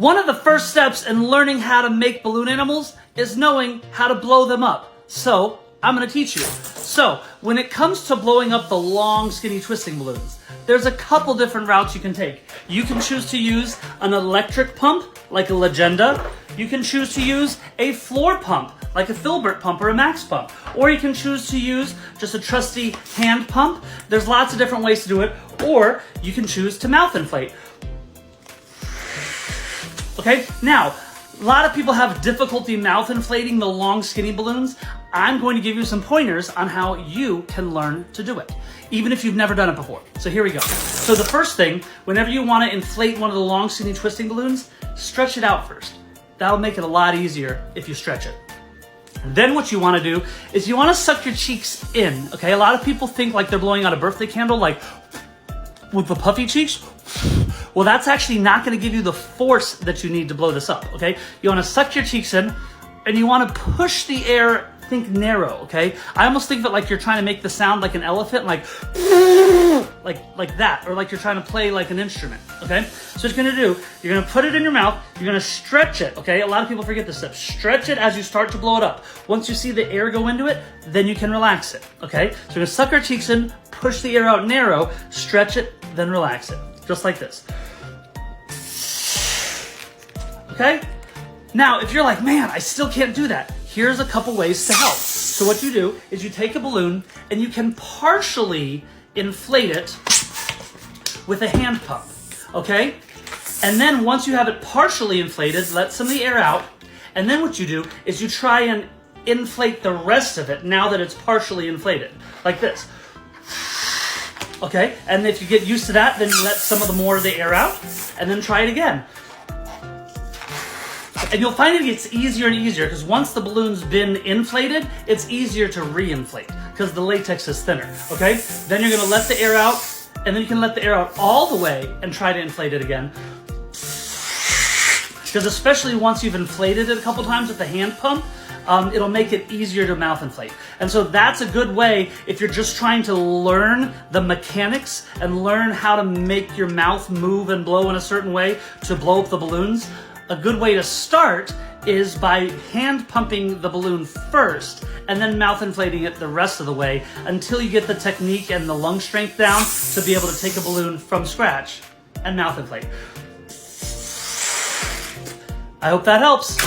One of the first steps in learning how to make balloon animals is knowing how to blow them up. So I'm going to teach you. So when it comes to blowing up the long, skinny twisting balloons, there's a couple different routes you can take. You can choose to use an electric pump, like a Legenda. You can choose to use a floor pump, like a Filbert pump or a Max pump. Or you can choose to use just a trusty hand pump. There's lots of different ways to do it. Or you can choose to mouth inflate. Okay, now, a lot of people have difficulty mouth inflating the long, skinny balloons. I'm going to give you some pointers on how you can learn to do it, even if you've never done it before. So here we go. So the first thing, whenever you want to inflate one of the long, skinny twisting balloons, stretch it out first. That'll make it a lot easier if you stretch it. Then what you want to do is you want to suck your cheeks in, okay? A lot of people think like they're blowing out a birthday candle, like with the puffy cheeks. Well, that's actually not going to give you the force that you need to blow this up, okay? You want to suck your cheeks in, and you want to push the air, think narrow, okay? I almost think of it like you're trying to make the sound like an elephant, like that, or like you're trying to play like an instrument, okay? So what you're going to do, you're going to put it in your mouth, you're going to stretch it, okay? A lot of people forget this step. Stretch it as you start to blow it up. Once you see the air go into it, then you can relax it, okay? So you're going to suck our cheeks in, push the air out narrow, stretch it, then relax it. Just like this. Okay? Now, if you're like, man, I still can't do that, here's a couple ways to help. So what you do is you take a balloon and you can partially inflate it with a hand pump. Okay? And then once you have it partially inflated, let some of the air out. And then what you do is you try and inflate the rest of it now that it's partially inflated. Like this. Okay, and if you get used to that, then you let some of the more of the air out, and then try it again. And you'll find it gets easier and easier, because once the balloon's been inflated, it's easier to re-inflate, because the latex is thinner, okay? Then you're gonna let the air out, and then you can let the air out all the way and try to inflate it again. Because especially once you've inflated it a couple times with the hand pump, it'll make it easier to mouth inflate. And so that's a good way if you're just trying to learn the mechanics and learn how to make your mouth move and blow in a certain way to blow up the balloons. A good way to start is by hand pumping the balloon first and then mouth inflating it the rest of the way until you get the technique and the lung strength down to be able to take a balloon from scratch and mouth inflate. I hope that helps.